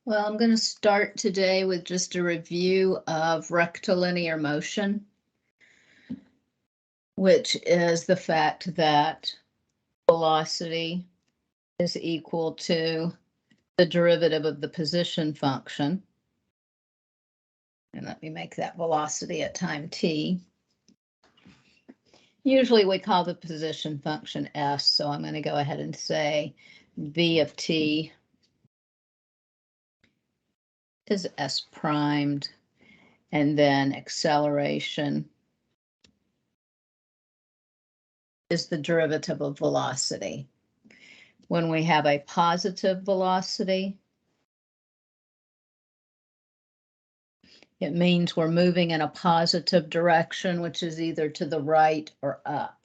Well, I'm going to start today with just a review of rectilinear motion, which is the fact that velocity is equal to the derivative of the position function. And let me make that velocity at time t. Usually we call the position function s, so I'm going to go ahead and say v of t is s primed, and then acceleration is the derivative of velocity. When we have a positive velocity, it means we're moving in a positive direction, which is either to the right or up.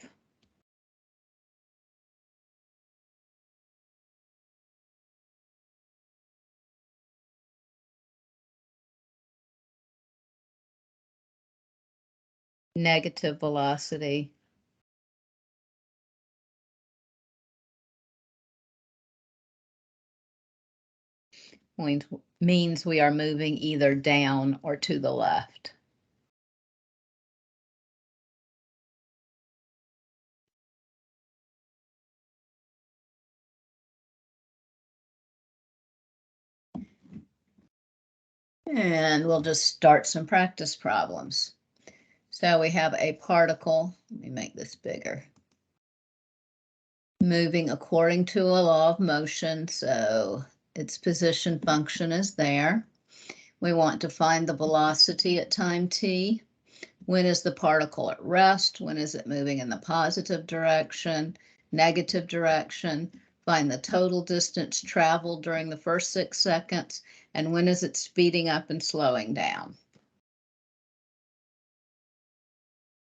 Negative velocity means we are moving either down or to the left. And we'll just start some practice problems. So we have a particle, let me make this bigger, moving according to a law of motion, so its position function is there. We want to find the velocity at time t. When is the particle at rest? When is it moving in the positive direction, negative direction? Find the total distance traveled during the first 6 seconds, and when is it speeding up and slowing down?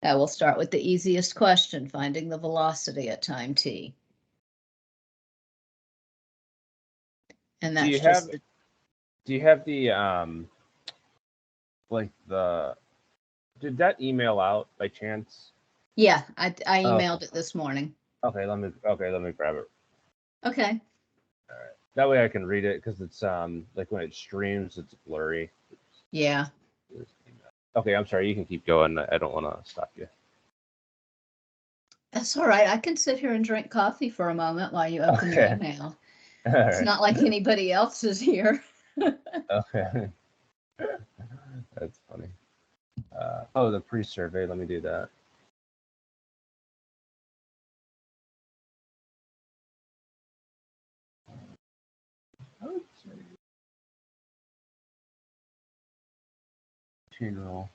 Now we'll start with the easiest question, finding the velocity at time t. And that's do you have the did that email out by chance? Yeah, I emailed it this morning. Okay, let me grab it. Okay. All right. That way I can read it, because it's like when it streams, it's blurry. Yeah. Okay, I'm sorry. You can keep going. I don't want to stop you. That's all right. I can sit here and drink coffee for a moment while you open your email. It's not like anybody else is here. Okay. That's funny. Oh, the pre-survey. Let me do that. Funeral.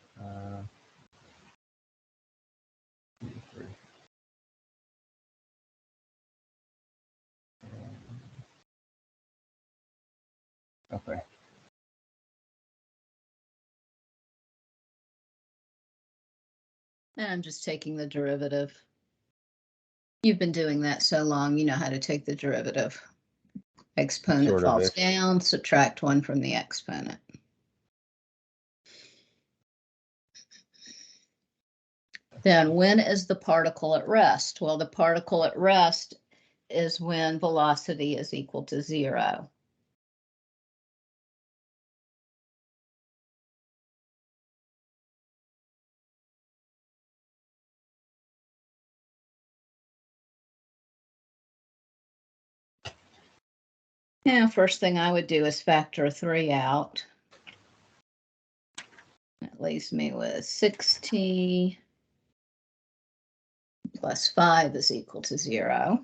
Okay. And I'm just taking the derivative. You've been doing that so long, you know how to take the derivative. Exponent falls down, subtract 1 from the exponent. Then when is the particle at rest? Well, the particle at rest is when velocity is equal to 0. Now, first thing I would do is factor 3 out. That leaves me with 6t plus 5 is equal to 0.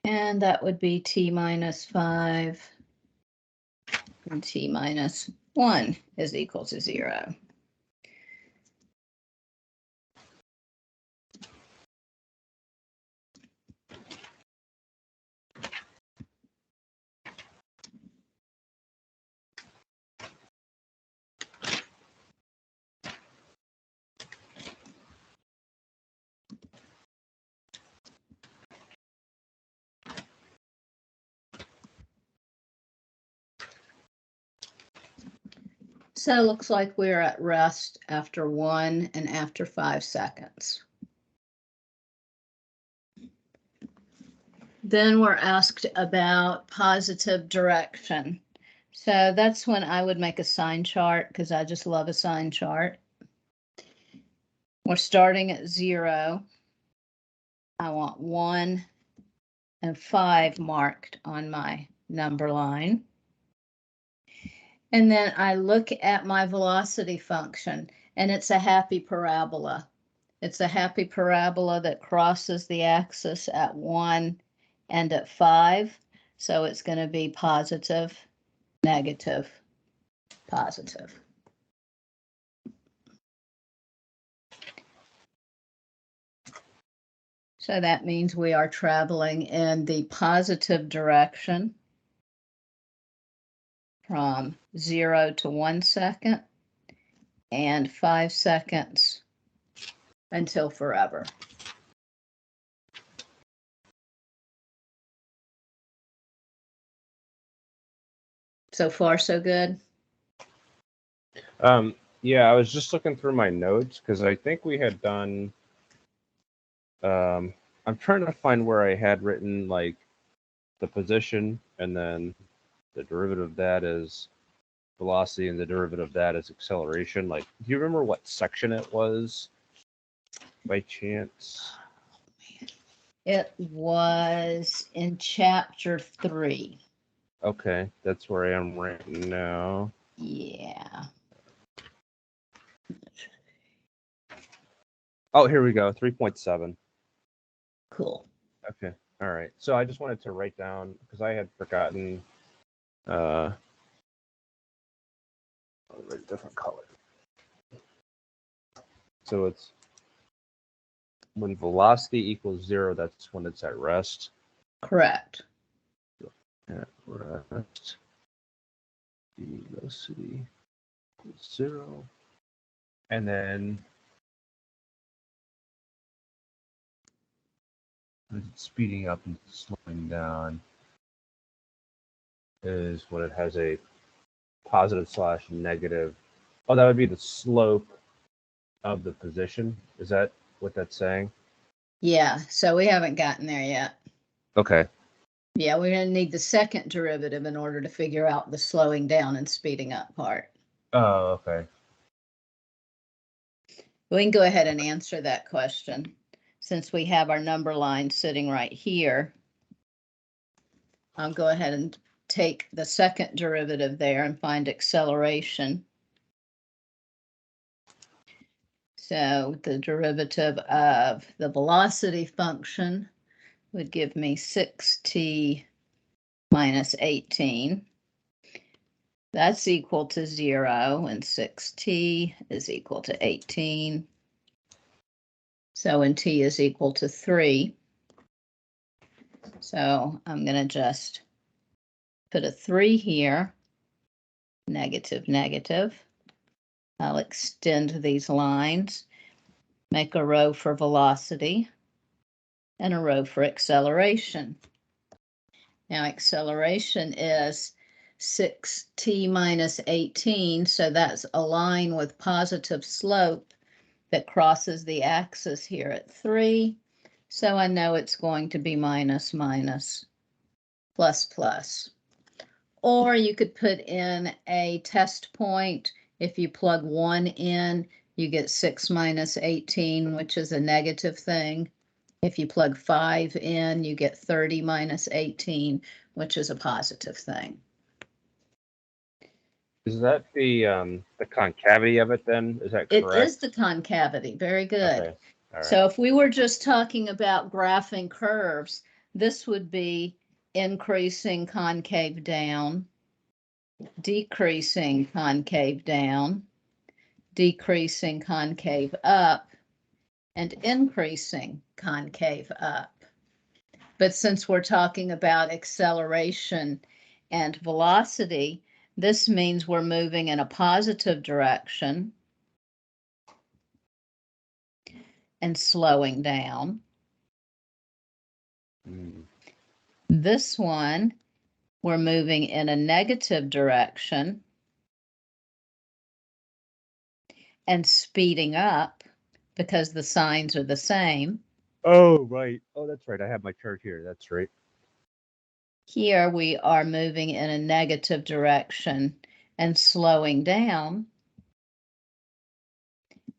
And that would be t minus 5 and t minus 1 is equal to 0. So it looks like we're at rest after 1 and after 5 seconds. Then we're asked about positive direction. So that's when I would make a sign chart because I just love a sign chart. We're starting at 0. I want 1 and 5 marked on my number line. And then I look at my velocity function, and it's a happy parabola. It's a happy parabola that crosses the axis at 1 and at 5. So it's going to be positive, negative, positive. So that means we are traveling in the positive direction from 0 to 1 second and 5 seconds until forever. So far, so good? Yeah, I was just looking through my notes because I think we had done. I'm trying to find where I had written like the position, and then the derivative of that is velocity, and the derivative of that is acceleration. Like, do you remember what section it was by chance? It was in chapter 3. Okay, that's where I am right now. Yeah. Oh, here we go. 3.7. Cool. Okay. All right. So I just wanted to write down because I had forgotten. I'll write a different color. So it's when velocity equals 0, that's when it's at rest. Correct. At rest, velocity equals 0. And then speeding up and slowing down is when it has a positive / negative. Oh, that would be the slope of the position. Is that what that's saying? Yeah, so we haven't gotten there yet. Okay. Yeah, we're going to need the second derivative in order to figure out the slowing down and speeding up part. Oh, okay. We can go ahead and answer that question since we have our number line sitting right here. I'll go ahead and take the second derivative there and find acceleration. So the derivative of the velocity function would give me 6t minus 18. That's equal to 0, and 6t is equal to 18. So when t is equal to 3, so I'm going to just put a 3 here, negative, negative. I'll extend these lines, make a row for velocity and a row for acceleration. Now acceleration is 6t minus 18, so that's a line with positive slope that crosses the axis here at 3. So I know it's going to be minus, minus, plus, plus. Or you could put in a test point. If you plug 1 in, you get 6 minus 18, which is a negative thing. If you plug 5 in, you get 30 minus 18, which is a positive thing. Is that the concavity of it then? Is that correct? It is the concavity. Very good. Okay. All right. So if we were just talking about graphing curves, this would be increasing concave down, decreasing concave down, decreasing concave up, and increasing concave up. But since we're talking about acceleration and velocity, this means we're moving in a positive direction and slowing down. This one, we're moving in a negative direction and speeding up because the signs are the same. Oh, right. Oh, that's right. I have my chart here. That's right. Here we are moving in a negative direction and slowing down.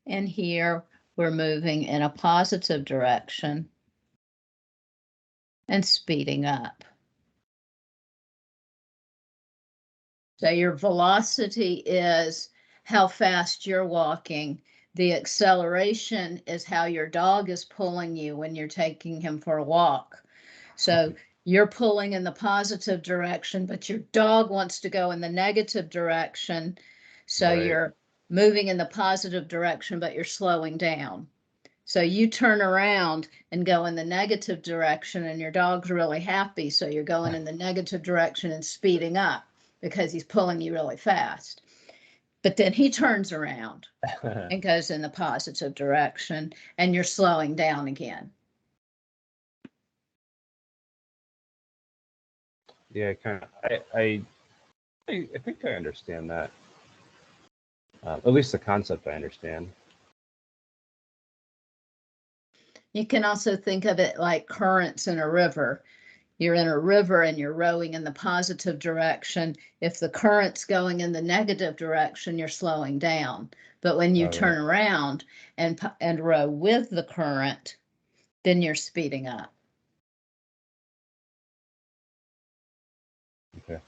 And here we're moving in a positive direction and speeding up. So your velocity is how fast you're walking. The acceleration is how your dog is pulling you when you're taking him for a walk. So you're pulling in the positive direction, but your dog wants to go in the negative direction. So Right. you're moving in the positive direction, but you're slowing down. So you turn around and go in the negative direction, and your dog's really happy. So you're going in the negative direction and speeding up because he's pulling you really fast. But then he turns around and goes in the positive direction, and you're slowing down again. Yeah, kind of. I think I understand that. At least the concept I understand. You can also think of it like currents in a river. You're in a river and you're rowing in the positive direction. If the current's going in the negative direction, you're slowing down. But when you turn around and row with the current, then you're speeding up. Okay.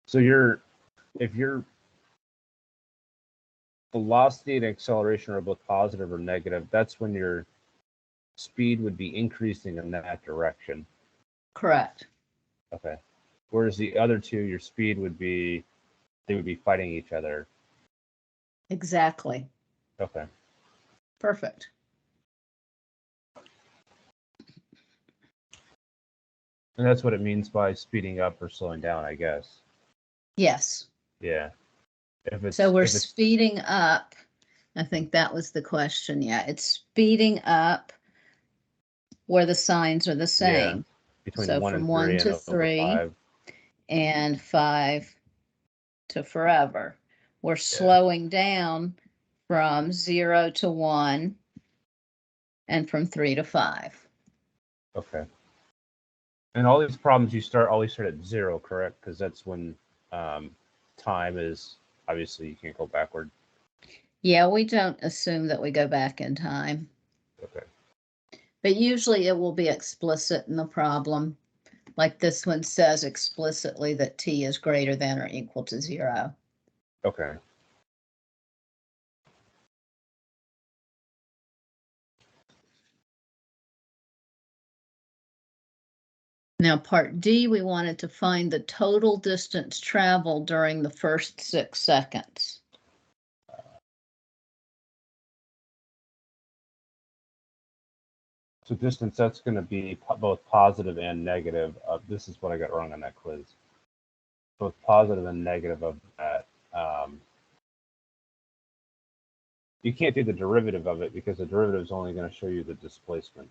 So if your velocity and acceleration are both positive or negative, that's when your speed would be increasing in that direction. Correct. Okay. Whereas the other two, your speed would be, they would be fighting each other. Exactly. Okay. Perfect. And that's what it means by speeding up or slowing down, I guess. Yes. Yeah. So we're speeding up. I think that was the question. Yeah, it's speeding up where the signs are the same. Yeah. Between So 1 from and 1 3 to and over 3 5. and 5 to forever. We're slowing down from 0 to 1 and from 3 to 5. Okay. And all these problems always start at 0, correct? Because that's when time is, obviously you can't go backward. Yeah, we don't assume that we go back in time. Okay. But usually it will be explicit in the problem. Like this one says explicitly that t is greater than or equal to 0. Okay. Now, part D, we wanted to find the total distance traveled during the first 6 seconds. So distance, that's going to be both positive and negative. This is what I got wrong on that quiz. Both positive and negative of that. You can't do the derivative of it because the derivative is only going to show you the displacement.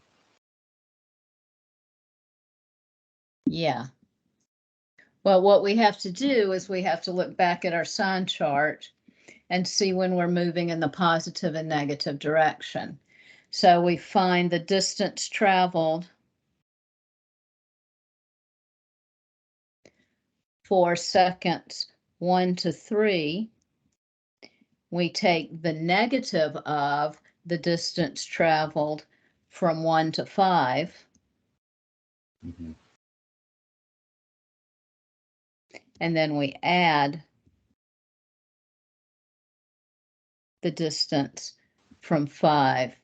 Yeah. Well, what we have to do is we have to look back at our sign chart and see when we're moving in the positive and negative direction. So we find the distance traveled for seconds 1 to 3. We take the negative of the distance traveled from 1 to 5. Mm-hmm. And then we add the distance from 5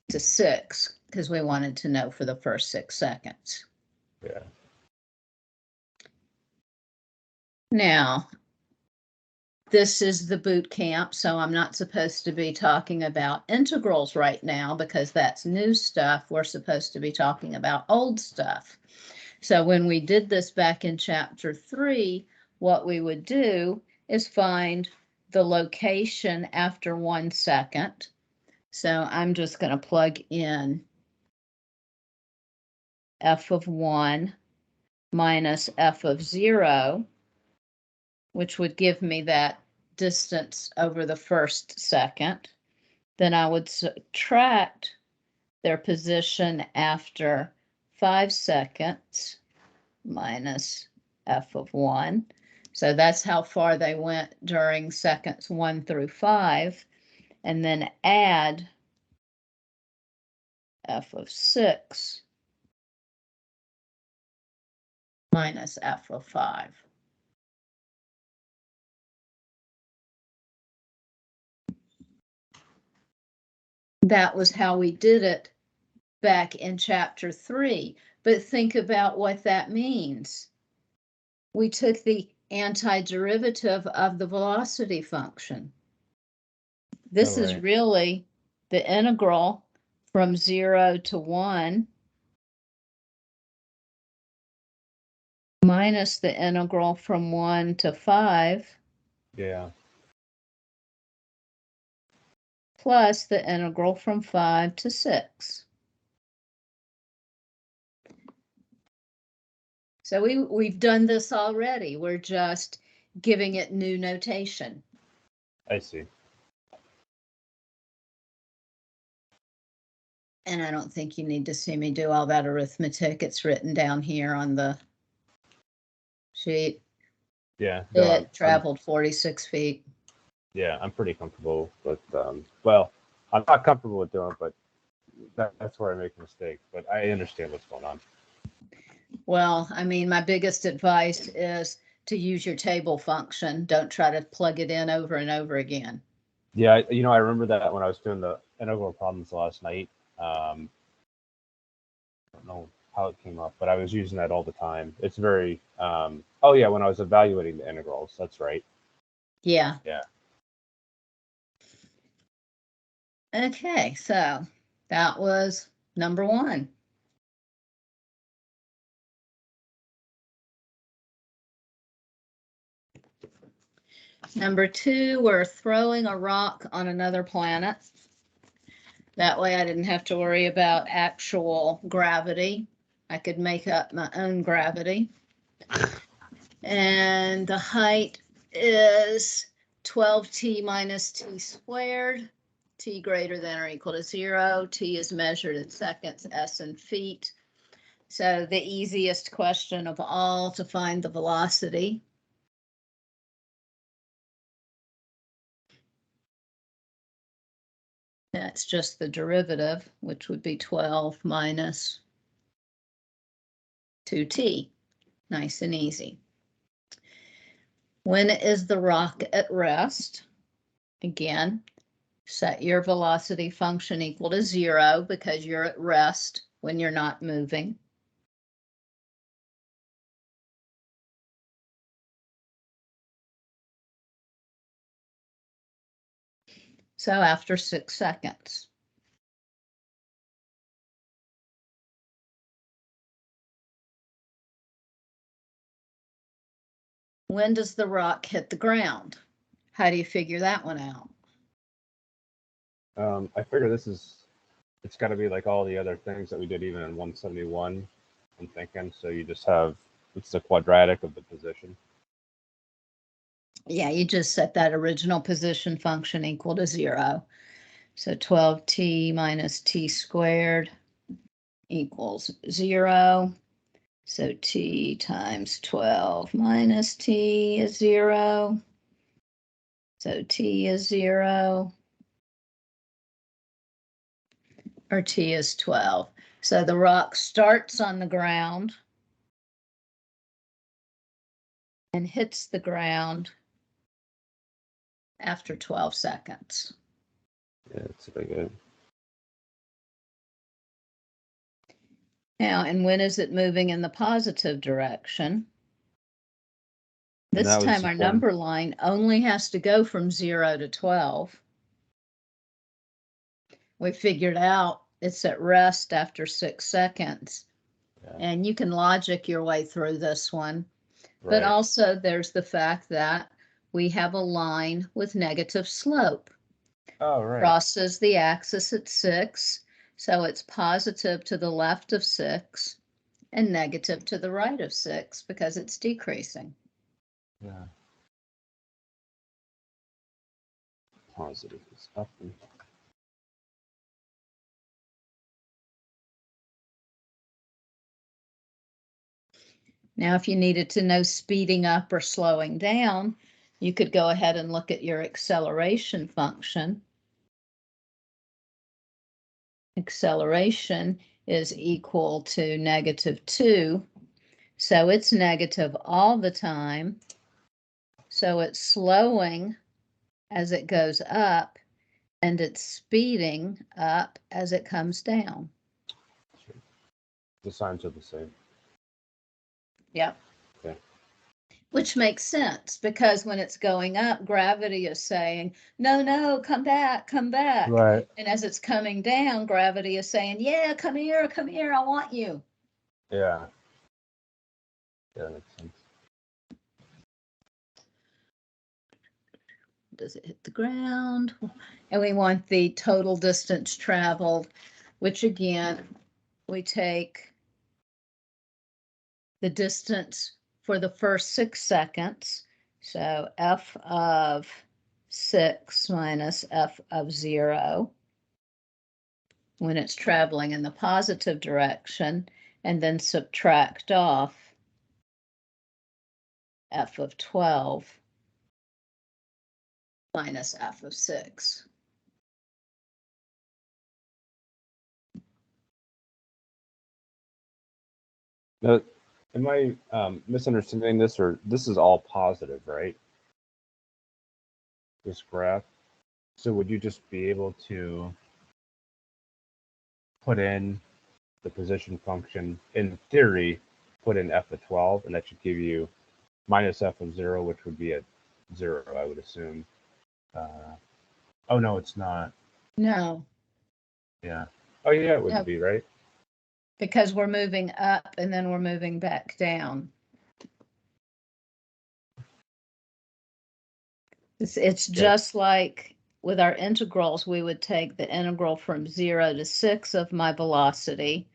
to 6 because we wanted to know for the first 6 seconds. Yeah. Now, this is the boot camp, so I'm not supposed to be talking about integrals right now because that's new stuff. We're supposed to be talking about old stuff. So when we did this back in chapter 3, what we would do is find the location after 1 second. So I'm just going to plug in f of 1 minus f of 0, which would give me that distance over the first second. Then I would subtract their position after 5 seconds minus f of 1. So that's how far they went during seconds 1 through 5. And then add f of 6 minus f of 5. That was how we did it back in chapter 3. But think about what that means. We took the antiderivative of the velocity function. This is really the integral from 0 to 1 minus the integral from 1 to 5. Yeah. Plus the integral from 5 to 6. So we've done this already. We're just giving it new notation. I see. And I don't think you need to see me do all that arithmetic. It's written down here on the sheet. Yeah. No, It traveled 46 feet. Yeah, I'm pretty comfortable with, well, I'm not comfortable with doing it, but that's where I make mistakes. But I understand what's going on. Well, I mean, my biggest advice is to use your table function. Don't try to plug it in over and over again. Yeah, I remember that when I was doing the integral problems last night. I don't know how it came up, but I was using that all the time. It's very, oh yeah, when I was evaluating the integrals, that's right. Yeah. Yeah. Okay, so that was number 1. Number 2, we're throwing a rock on another planet. That way I didn't have to worry about actual gravity. I could make up my own gravity. And the height is 12t minus t squared. T greater than or equal to 0. T is measured in seconds, s in feet. So the easiest question of all to find the velocity. That's just the derivative, which would be 12 minus 2t. Nice and easy. When is the rock at rest? Again, set your velocity function equal to 0 because you're at rest when you're not moving. So after 6 seconds. When does the rock hit the ground? How do you figure that one out? I figure it's got to be like all the other things that we did even in 171. I'm thinking, so you just have, it's the quadratic of the position. Yeah, you just set that original position function equal to 0. So 12t minus t squared equals 0. So t times 12 minus t is 0. So t is 0. Or t is 12. So the rock starts on the ground and hits the ground after 12 seconds. Yeah, that's pretty good. Now, and when is it moving in the positive direction? This time our number line only has to go from 0 to 12. We figured out it's at rest after 6 seconds. Yeah. And you can logic your way through this one. Right. But also there's the fact that we have a line with negative slope. Oh, right. Crosses the axis at 6, so it's positive to the left of 6 and negative to the right of 6 because it's decreasing. Yeah. positive. It's up and Now, if you needed to know speeding up or slowing down, you could go ahead and look at your acceleration function. Acceleration is equal to -2. So it's negative all the time. So it's slowing as it goes up and it's speeding up as it comes down. the signs are the same. Yep. Okay. Which makes sense because when it's going up, gravity is saying, no, no, come back, come back. Right. And as it's coming down, gravity is saying, yeah, come here, I want you. Yeah. Yeah, that makes sense. Does it hit the ground? And we want the total distance traveled, which again, we take the distance for the first 6 seconds. So f of 6 minus f of 0 when it's traveling in the positive direction, and then subtract off f of 12 minus f of 6. Now, am I misunderstanding this, or this is all positive, right? This graph. So would you just be able to put in the position function, in theory, put in f of 12, and that should give you minus f of 0, which would be at 0, I would assume. Oh, no, it's not. No. Yeah. Oh, yeah, it would No. be, right? Because we're moving up and then we're moving back down. It's just like with our integrals, we would take the integral from 0 to 6 of my velocity,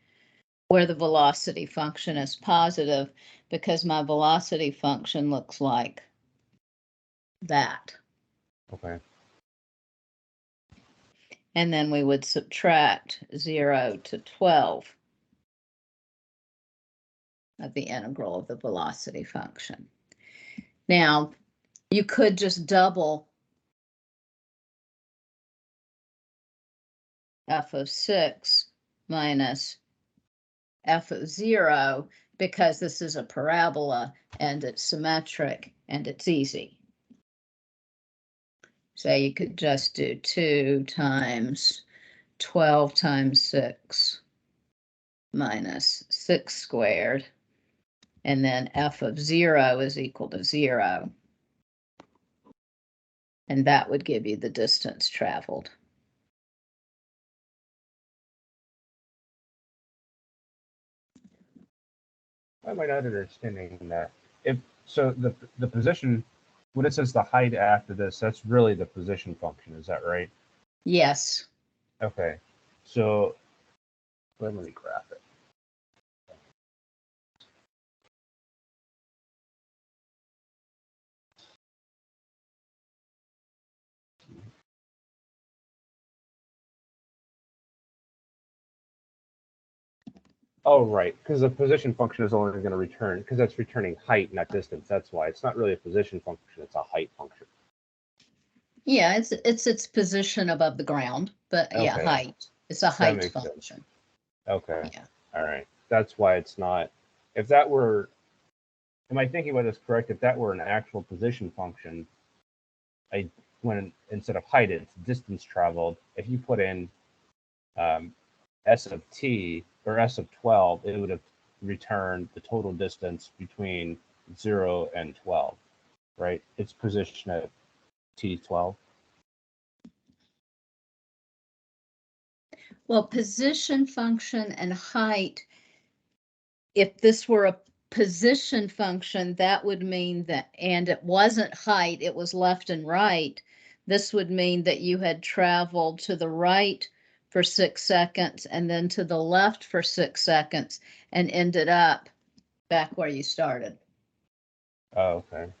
where the velocity function is positive, because my velocity function looks like that. Okay. And then we would subtract 0 to 12 of the integral of the velocity function. Now, you could just double f of 6 minus f of 0 because this is a parabola and it's symmetric and it's easy. So you could just do 2 times 12 times 6 minus 6 squared, and then f of 0 is equal to 0. And that would give you the distance traveled. Why am I not understanding that? If so, the position, when it says the height after this, that's really the position function. Is that right? Yes. Okay. So let me graph it. Oh, right, because the position function is only going to return, because that's returning height, not distance. That's why it's not really a position function; it's a height function. Yeah, it's its position above the ground, but yeah, Okay. height. It's a height function. Sense. Okay. Yeah. All right. That's why it's not. If that were, am I thinking about this correct? If that were an actual position function, when instead of height, it's distance traveled. If you put in s of t or s of 12, it would have returned the total distance between 0 and 12, right? Its position at t12. Well, position function and height, if this were a position function, that would mean that, and it wasn't height, it was left and right. This would mean that you had traveled to the right for 6 seconds and then to the left for 6 seconds and ended up back where you started. Oh, okay.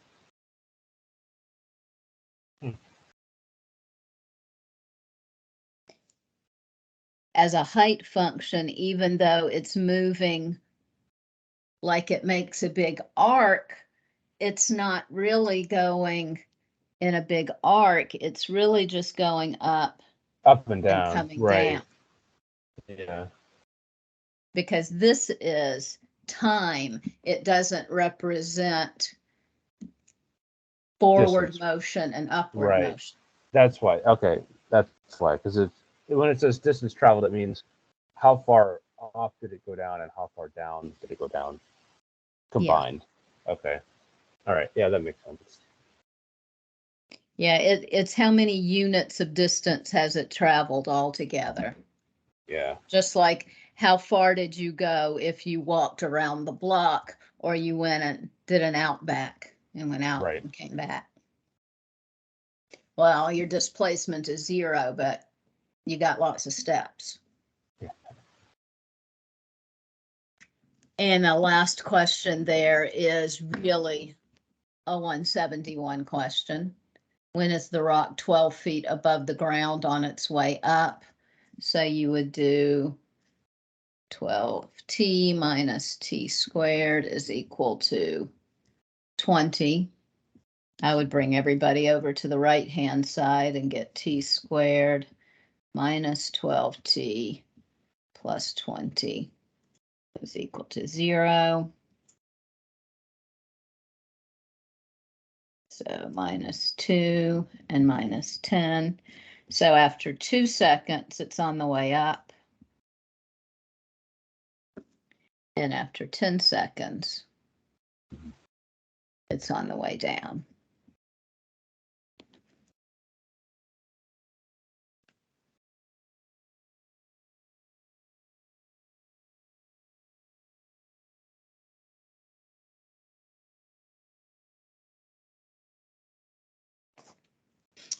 as a height function, even though it's moving like it makes a big arc, it's not really going in a big arc. It's really just going up Up and and down, coming right? down. Yeah. Because this is time. It doesn't represent forward Distance, motion and upward right? motion. That's why. Okay, that's why. Because when it says distance traveled, it means how far off did it go down and how far down did it go down Yeah. combined. Okay. All right. Yeah, that makes sense. Yeah, it's how many units of distance has it traveled altogether. Yeah. Just like how far did you go if you walked around the block or you went and did an outback and went out Right. and came back. Well, your displacement is 0, but you got lots of steps. Yeah. And the last question there is really a 171 question. When is the rock 12 feet above the ground on its way up? So you would do 12t minus t squared is equal to 20. I would bring everybody over to the right-hand side and get t squared minus 12t plus 20 is equal to 0. So minus 2 and minus 10. So after 2 seconds, it's on the way up. And after 10 seconds, it's on the way down.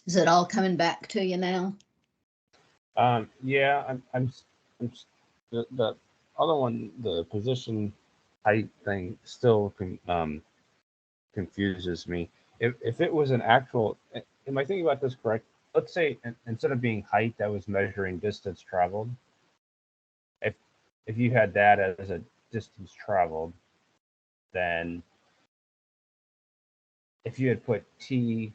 Is it all coming back to you now? Yeah, the other one, the position height thing still confuses me. If it was an actual, am I thinking about this correct? Let's say instead of being height, that was measuring distance traveled. If if you had that as a distance traveled, then if you had put t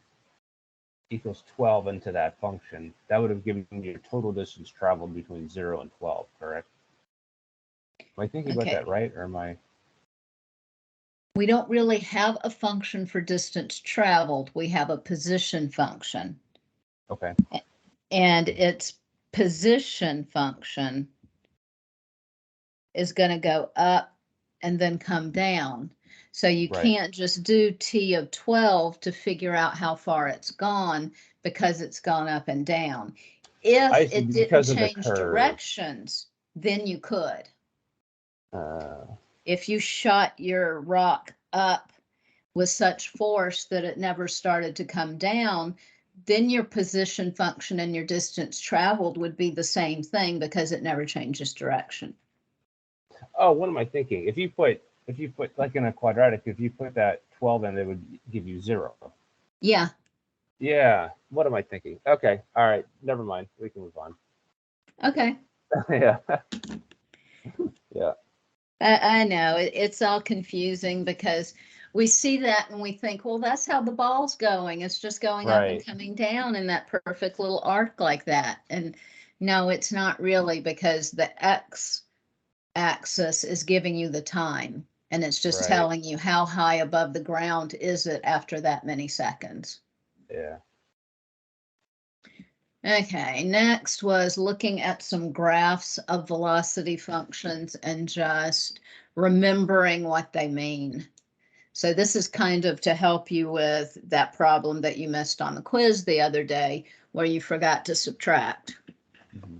equals 12 into that function, that would have given you your total distance traveled between 0 and 12, correct? Am I thinking about Okay. that right, or am I? We don't really have a function for distance traveled. We have a position function. Okay. And its position function is going to go up and then come down. So you Right. can't just do t of 12 to figure out how far it's gone because it's gone up and down. I If see, it didn't because of the change curve. directions, then you could. Uh, If you shot your rock up with such force that it never started to come down, then your position function and your distance traveled would be the same thing because it never changes direction. oh, what am I thinking? If you put like in a quadratic, if you put that 12 in, it would give you 0. Yeah. Yeah. What am I thinking? Okay. All right. Never mind. We can move on. Okay. Yeah. Yeah. I know it's all confusing because we see that and we think, well, that's how the ball's going. It's just going up and Right. coming down in that perfect little arc like that. And no, it's not really, because the X axis is giving you the time and it's just Right. telling you how high above the ground is it after that many seconds. Yeah. Okay, next was looking at some graphs of velocity functions and just remembering what they mean. So this is kind of to help you with that problem that you missed on the quiz the other day where you forgot to subtract. Mm-hmm.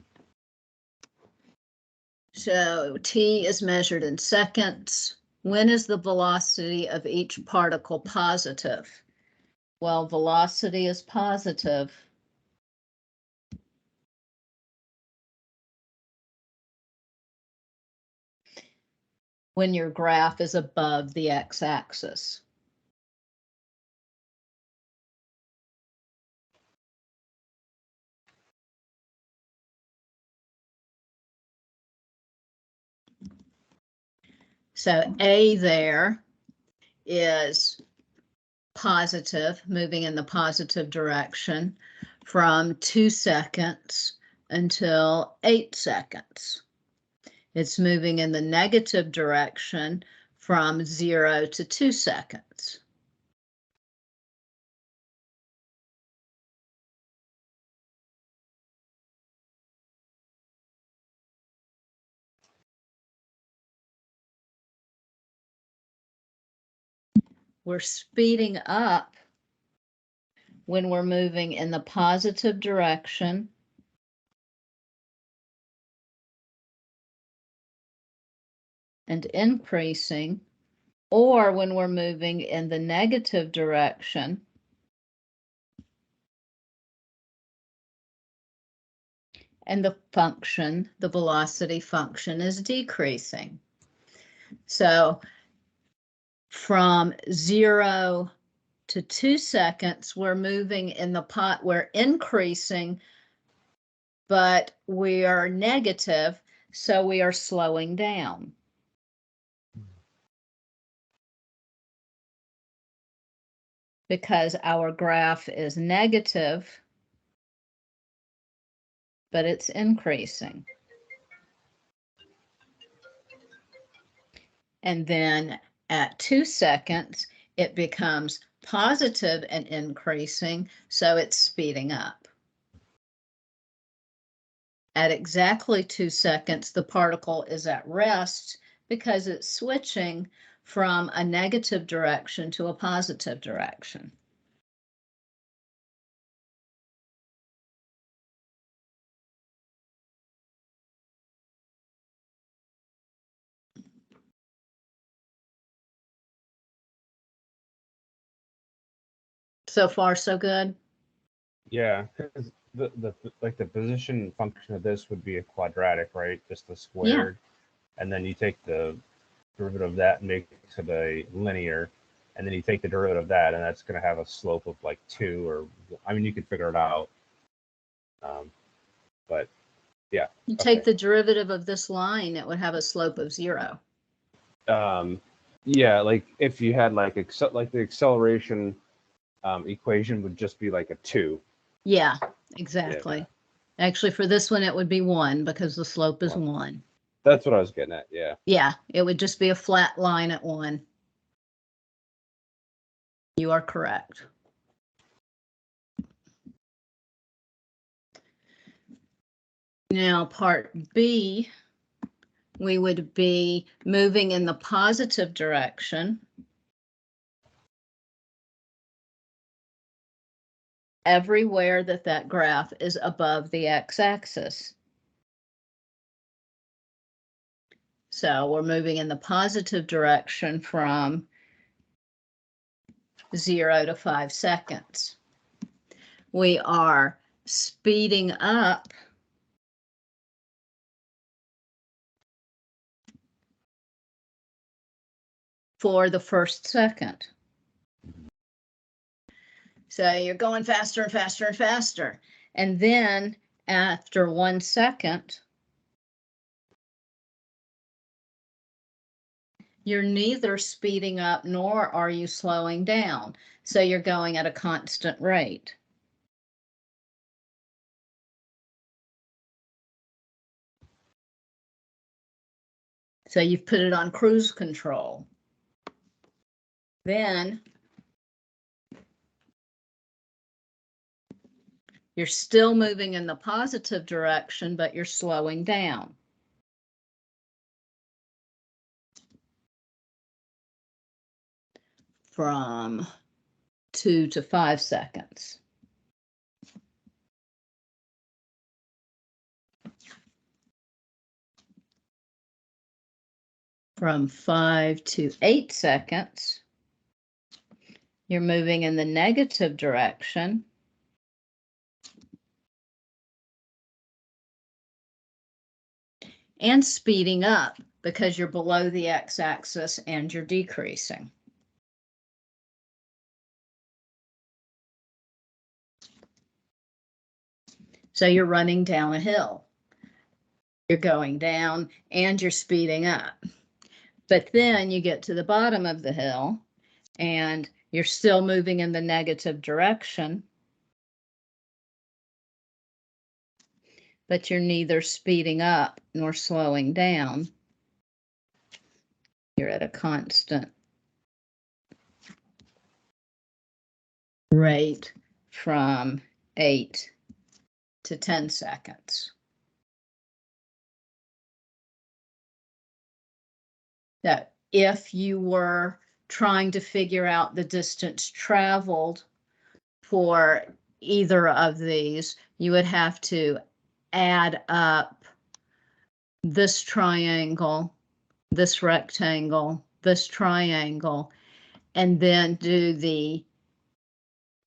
So t is measured in seconds. When is the velocity of each particle positive? Well, velocity is positive when your graph is above the x-axis. So A there is positive, moving in the positive direction from 2 seconds until 8 seconds. It's moving in the negative direction from 0 to 2 seconds. We're speeding up when we're moving in the positive direction and increasing, or when we're moving in the negative direction and the function, the velocity function, is decreasing. So from 0 to 2 seconds, we're moving in the pot, we're increasing, but we are negative, so we are slowing down. Because our graph is negative, but it's increasing. And then at 2 seconds, it becomes positive and increasing, so it's speeding up. At exactly 2 seconds, the particle is at rest because it's switching from a negative direction to a positive direction. So far, so good? Yeah, because the position function of this would be a quadratic, right? Just the squared. Yeah. And then you take the derivative of that and make it a linear, and then you take the derivative of that, and that's going to have a slope of like 2, or I mean, you can figure it out. But yeah. You take the derivative of this line, it would have a slope of 0. Yeah, like if you had like the acceleration equation would just be like a 2. Yeah, exactly. Yeah. Actually, for this one, it would be 1 because the slope is 1. That's what I was getting at, yeah. Yeah, it would just be a flat line at 1. You are correct. Now, part B, we would be moving in the positive direction everywhere that graph is above the x-axis. So we're moving in the positive direction from 0 to 5 seconds. We are speeding up for the first second. So you're going faster and faster and faster. And then after 1 second, you're neither speeding up nor are you slowing down. So you're going at a constant rate. So you've put it on cruise control. Then you're still moving in the positive direction, but you're slowing down. From 2 to 5 seconds. From 5 to 8 seconds, you're moving in the negative direction. And speeding up because you're below the x-axis and you're decreasing. So you're running down a hill. You're going down and you're speeding up. But then you get to the bottom of the hill and you're still moving in the negative direction, but you're neither speeding up nor slowing down. You're at a constant rate from 8 to 10 seconds. Now, if you were trying to figure out the distance traveled for either of these, you would have to add up this triangle, this rectangle, this triangle, and then do the,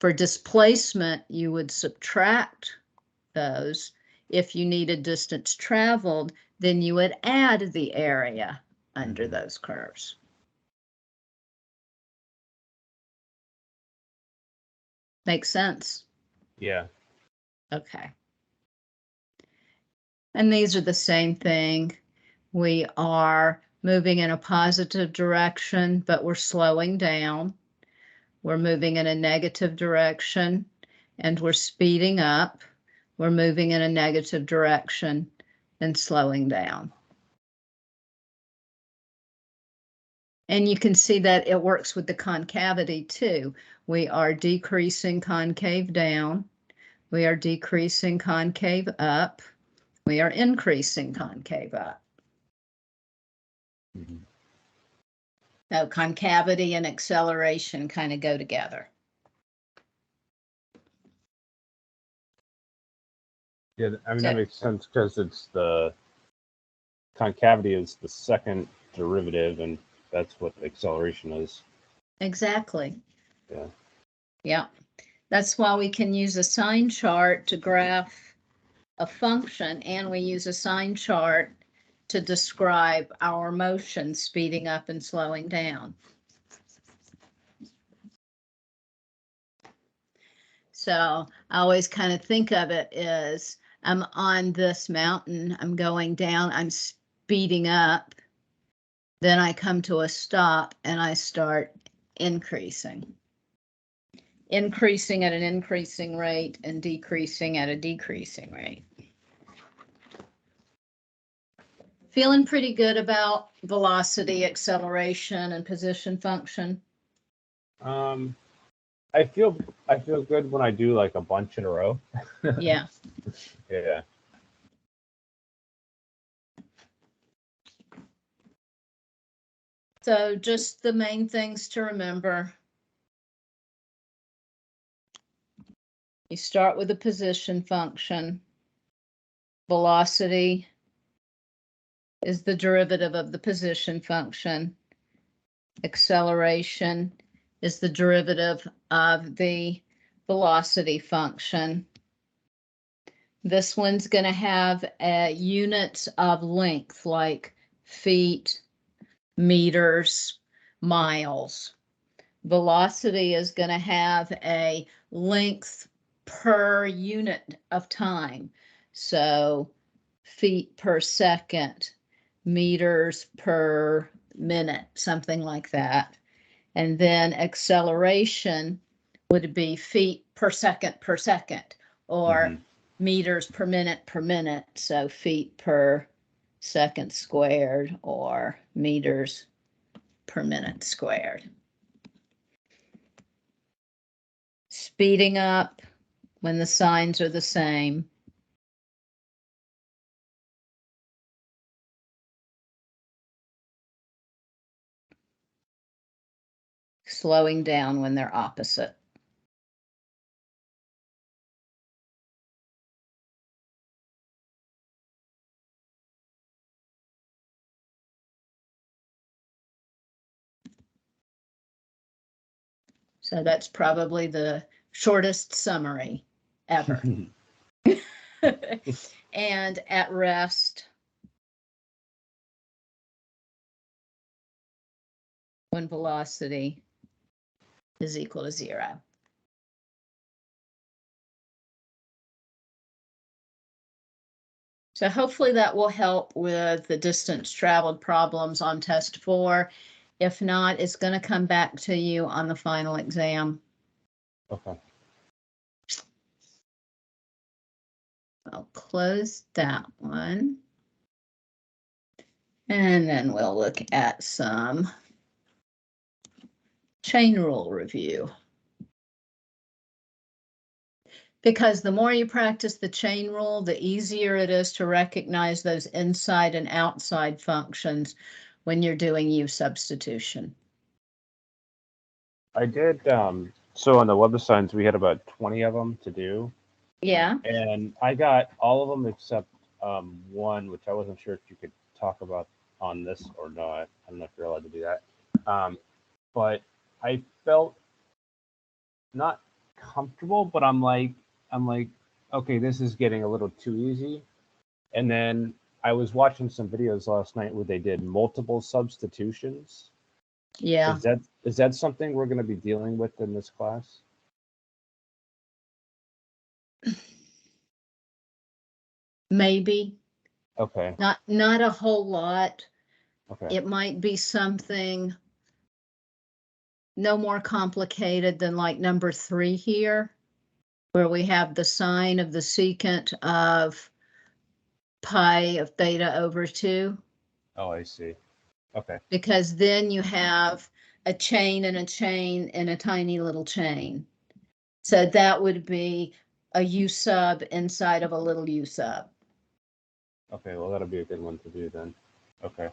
for displacement, you would subtract those. If you needed distance traveled, then you would add the area under those curves. Makes sense? Yeah. Okay. And these are the same thing. We are moving in a positive direction, but we're slowing down. We're moving in a negative direction and we're speeding up. We're moving in a negative direction and slowing down. And you can see that it works with the concavity too. We are decreasing concave down. We are decreasing concave up. We are increasing concave up. So concavity and acceleration kind of go together. Yeah, I mean, that makes sense because it's the concavity is the second derivative, and that's what acceleration is. Exactly. Yeah. Yeah. That's why we can use a sign chart to graph a function, and we use a sign chart to describe our motion speeding up and slowing down. So I always kind of think of it as I'm on this mountain, I'm going down, I'm speeding up, then I come to a stop and I start increasing. Increasing at an increasing rate and decreasing at a decreasing rate. Feeling pretty good about velocity, acceleration, and position function? I feel good when I do like a bunch in a row. Yeah. Yeah. So just the main things to remember. You start with a position function. Velocity is the derivative of the position function. Acceleration is the derivative of the velocity function. This one's going to have units of length like feet, meters, miles. Velocity is going to have a length per unit of time. So feet per second, meters per minute, something like that. And then acceleration would be feet per second, or meters per minute. So feet per second squared or meters per minute squared. Speeding up when the signs are the same. Slowing down when they're opposite. So that's probably the shortest summary ever. And at rest, when velocity is equal to 0. So hopefully that will help with the distance traveled problems on test 4. If not, it's going to come back to you on the final exam. Okay. I'll close that one. And then we'll look at some chain rule review. Because the more you practice the chain rule, the easier it is to recognize those inside and outside functions when you're doing U substitution. I did, so on the web assignments, we had about 20 of them to do. Yeah. And I got all of them except one, which I wasn't sure if you could talk about on this or not. I don't know if you're allowed to do that. But I felt not comfortable, but I'm like, okay, this is getting a little too easy. And then I was watching some videos last night where they did multiple substitutions. Yeah. Is that something we're going to be dealing with in this class? Maybe. Okay. Not a whole lot. Okay. It might be something no more complicated than like number 3 here, where we have the sine of the secant of pi of theta over 2. Oh, I see. Okay. Because then you have a chain and a chain and a tiny little chain. So that would be a U sub inside of a little U sub. Okay, well, that'll be a good one to do then. Okay.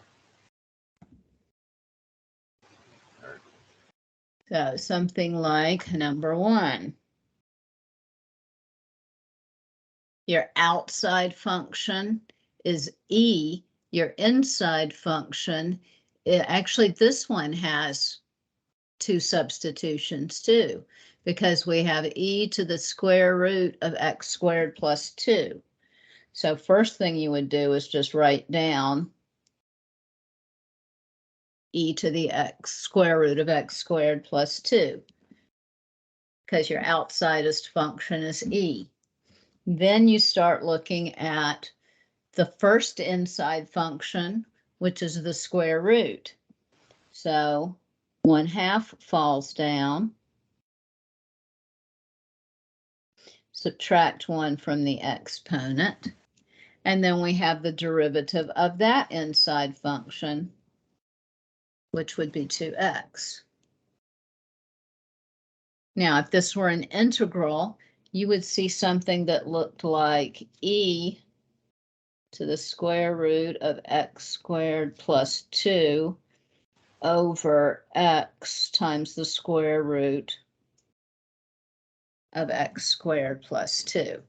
So something like number 1. Your outside function is E. Your inside function, actually this one has 2 substitutions too, because we have e to the square root of x squared plus 2. So first thing you would do is just write down e to the x square root of x squared plus 2, because your outsideest function is e. Then you start looking at the first inside function, which is the square root. So 1/2 falls down. Subtract 1 from the exponent. And then we have the derivative of that inside function, which would be 2x. Now, if this were an integral, you would see something that looked like e to the square root of x squared plus 2 over x times the square root of x squared plus 2.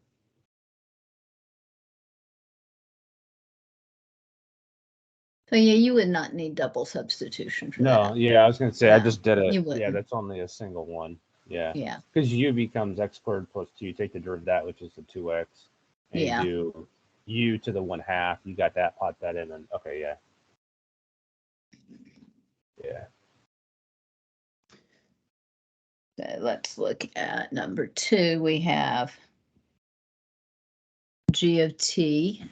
So yeah, you would not need double substitution for that. No, yeah, I was going to say, I No, just did it. you Yeah, wouldn't. that's only a single one. Yeah. Yeah, Because u becomes x squared plus 2. You take the derivative of that, which is the 2x. And yeah. you do u to the 1/2. You got that, pop that in, and okay, yeah. Yeah. So let's look at number 2. We have g of t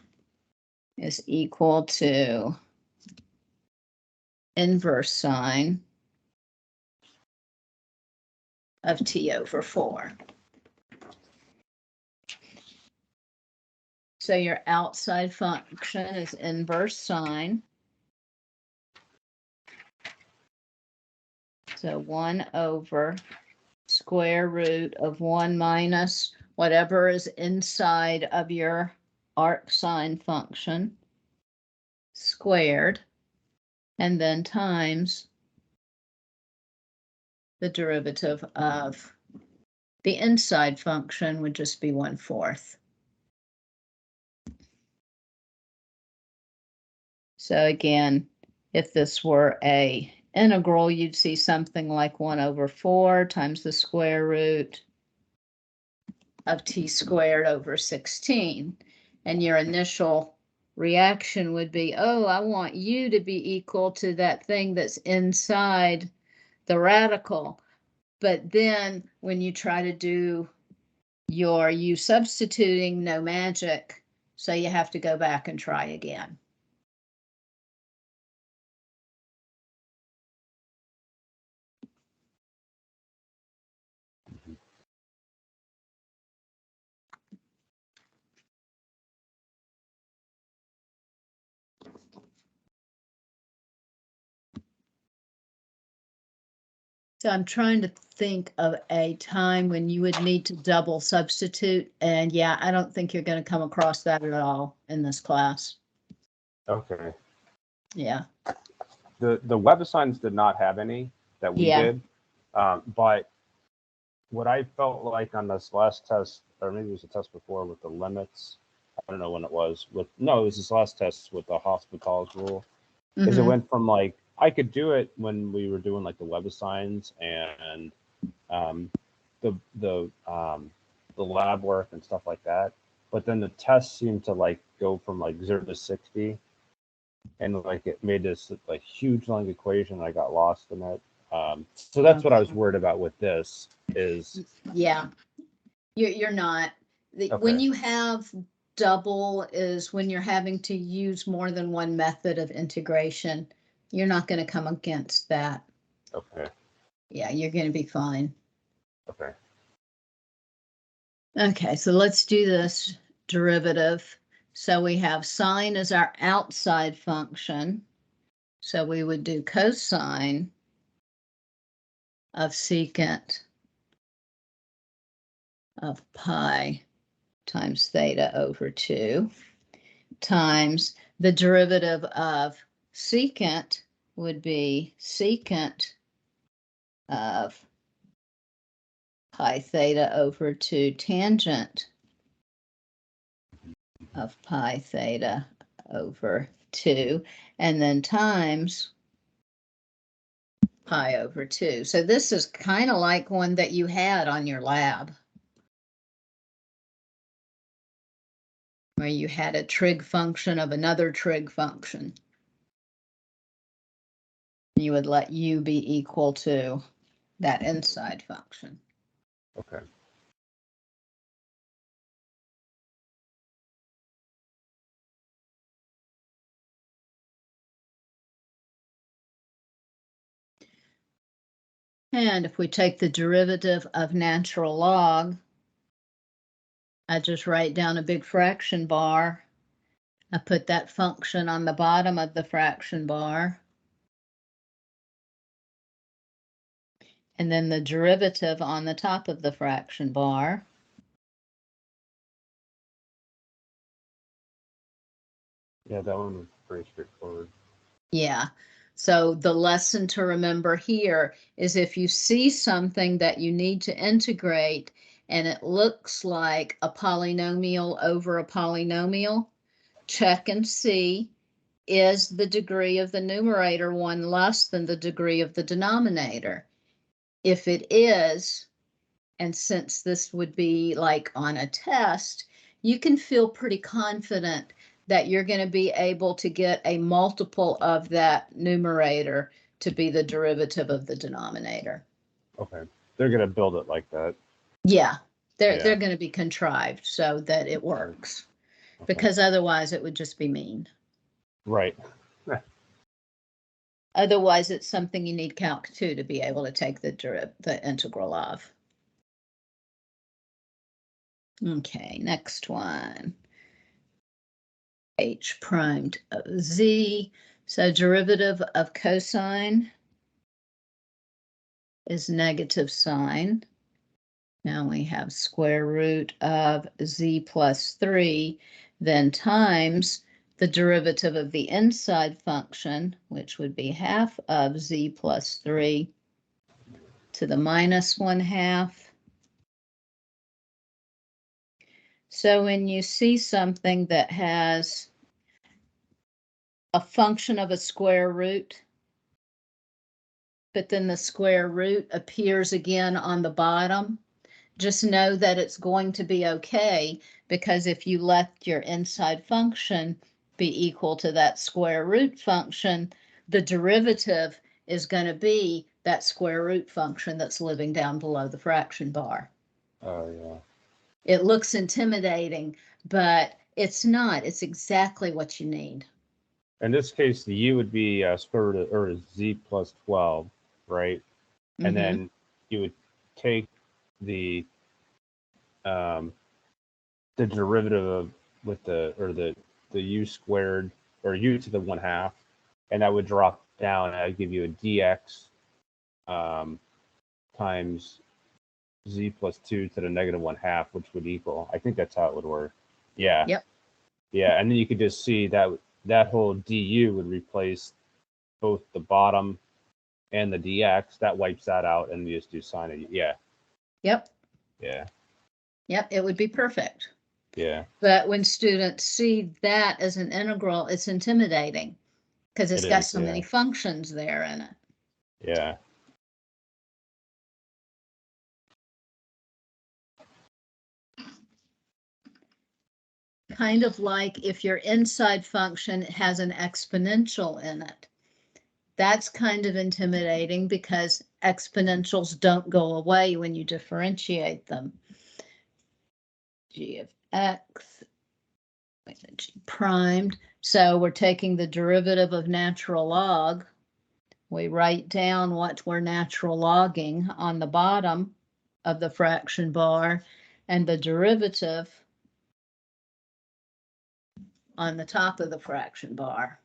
is equal to inverse sine of t over 4. So your outside function is inverse sine. So 1 over square root of 1 minus whatever is inside of your arc sine function squared, and then times the derivative of the inside function would just be 1/4. So again, if this were a integral, you'd see something like 1 over 4 times the square root of t squared over 16. And your initial reaction would be, oh, I want u to be equal to that thing that's inside the radical. But then when you try to do your u substituting, no magic, So you have to go back and try again. So I'm trying to think of a time when you would need to double substitute. And yeah, I don't think you're going to come across that at all in this class. Okay. Yeah. The web assigns did not have any that we Yeah. did. But what I felt like on this last test, or maybe it was a test before with the limits, I don't know when it was. It was this last test with the hospitals rule. Is it went from like, I could do it when we were doing like the web assigns and the lab work and stuff like that. But then the tests seemed to like go from like 0 to 60, and like it made this like huge long equation. I got lost in it. So that's what I was worried about with this is. Yeah, you're not. When you have double is when you're having to use more than one method of integration. You're not going to come against that. Okay. Yeah, you're going to be fine. Okay. Okay, so let's do this derivative. So we have sine as our outside function. So we would do cosine of secant of pi times theta over 2 times the derivative of secant would be secant of pi theta over 2 tangent of pi theta over 2, and then times pi over 2. So this is kind of like one that you had on your lab, where you had a trig function of another trig function. You would let u be equal to that inside function. Okay. And if we take the derivative of natural log, I just write down a big fraction bar. I put that function on the bottom of the fraction bar. And then the derivative on the top of the fraction bar. Yeah, that one was pretty straightforward. Yeah. So the lesson to remember here is if you see something that you need to integrate and it looks like a polynomial over a polynomial, check and see, is the degree of the numerator one less than the degree of the denominator? If it is, and since this would be like on a test, you can feel pretty confident that you're going to be able to get a multiple of that numerator to be the derivative of the denominator. Okay. They're going to build it like that. Yeah, they're going to be contrived so that it works, because otherwise it would just be mean. Right. Otherwise, it's something you need Calc 2 to be able to take the integral of. Okay, next one. H primed of z. So derivative of cosine is negative sine. Now we have square root of z plus 3, then times the derivative of the inside function, which would be half of z plus 3 to the minus 1/2. So when you see something that has a function of a square root, but then the square root appears again on the bottom, just know that it's going to be okay, because if you let your inside function be equal to that square root function, the derivative is going to be that square root function that's living down below the fraction bar. Oh, yeah. It looks intimidating, but It's not. It's exactly what you need. In this case, the u would be square root of, or z plus 12, right? And then you would take the derivative of with the u squared, or u to the 1/2, and that would drop down, and that would give you a dx times z plus 2 to the negative 1/2, which would equal, I think that's how it would work. Yeah. Yep. Yeah, and then you could just see that that whole du would replace both the bottom and the dx. That wipes that out, and you just do sine of, yeah. Yep. Yeah. Yep. It would be perfect. Yeah. But when students see that as an integral, it's intimidating because it's got so many functions there in it. Yeah. Kind of like if your inside function has an exponential in it. That's kind of intimidating because exponentials don't go away when you differentiate them. G of x, G primed. So we're taking the derivative of natural log. We write down what we're natural logging on the bottom of the fraction bar, and the derivative on the top of the fraction bar.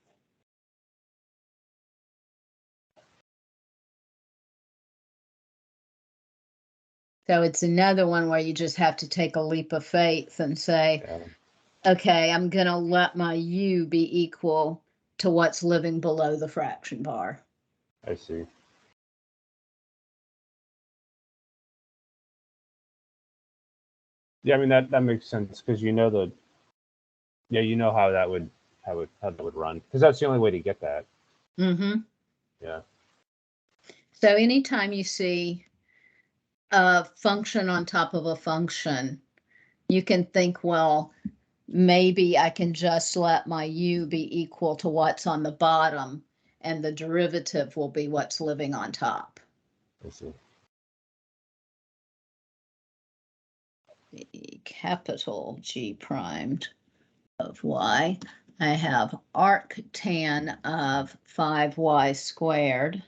So it's another one where you just have to take a leap of faith and say, okay, I'm going to let my u be equal to what's living below the fraction bar. I see. Yeah, I mean that makes sense, because you know you know how that would run, because that's the only way to get that. Yeah. So anytime you see a function on top of a function, you can think, well, maybe I can just let my u be equal to what's on the bottom, and the derivative will be what's living on top. I see. The capital G primed of y. I have arctan of 5y squared.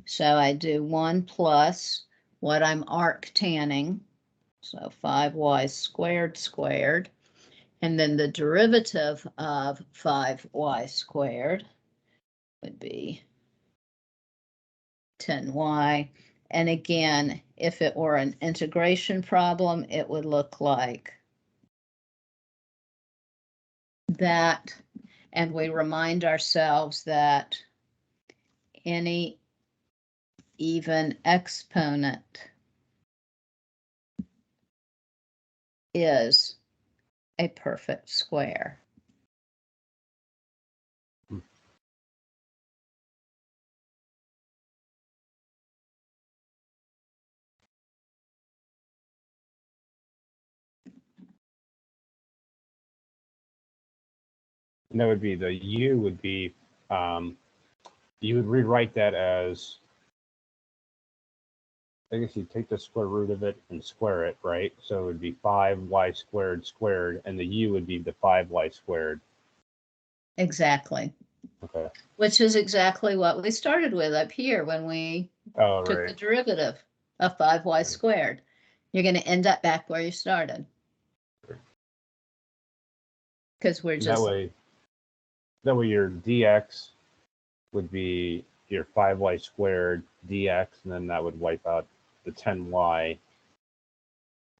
So I do 1 plus what I'm arctanning, so 5y squared squared, and then the derivative of 5y squared would be 10y. And again, if it were an integration problem, it would look like that. And we remind ourselves that any even exponent is a perfect square. And that would be, the u would be, you would rewrite that as, I guess you take the square root of it and square it, right? So it would be 5y squared squared, and the u would be the 5y squared. Exactly. Okay. Which is exactly what we started with up here when we took the derivative of 5y squared. You're going to end up back where you started. Because we're just... That way your dx would be your 5y squared dx, and then that would wipe out the 10y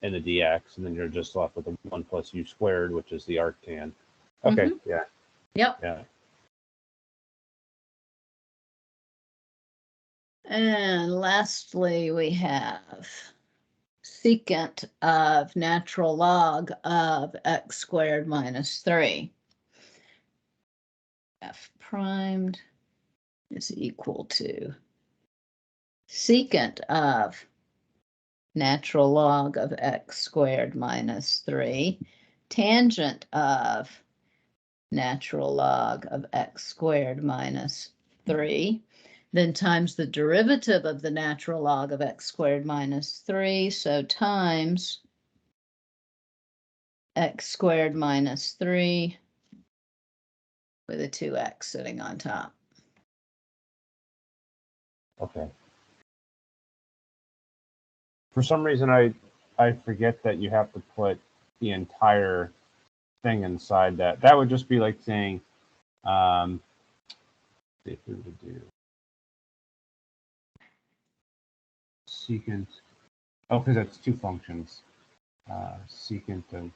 and the dx, and then you're just left with the 1 plus u squared, which is the arctan. Okay. Yeah. Yep. Yeah. And lastly, we have secant of natural log of x squared minus 3. F primed is equal to secant of natural log of x squared minus 3, tangent of natural log of x squared minus 3, then times the derivative of the natural log of x squared minus 3, so times x squared minus 3 with a 2x sitting on top. Okay. For some reason, I forget that you have to put the entire thing inside that. That would just be like saying, if we would do secant. Oh, because that's two functions. Secant of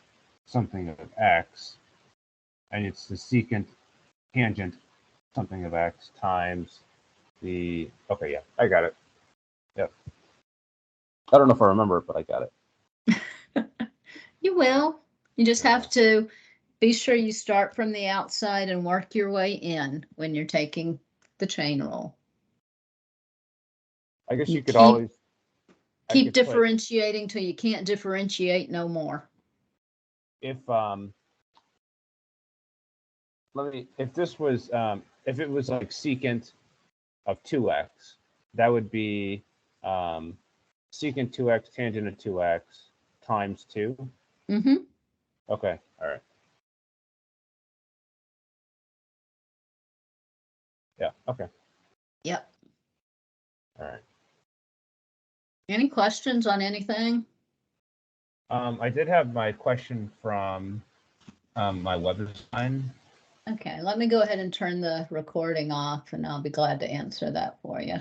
something of x, and it's the secant tangent something of x times the. Okay, yeah, I got it. Yep. I don't know if I remember it, but I got it. You will. You just Yeah. have to be sure you start from the outside and work your way in when you're taking the chain rule. I guess You you could keep- always Keep differentiating till you can't differentiate no more. If if this was if it was like secant of 2x, that would be secant 2x tangent of 2x times 2. Mm-hmm. Okay, all right. Yeah, okay. Yep. All right. Any questions on anything? I did have my question from my web design. Okay, let me go ahead and turn the recording off and I'll be glad to answer that for you.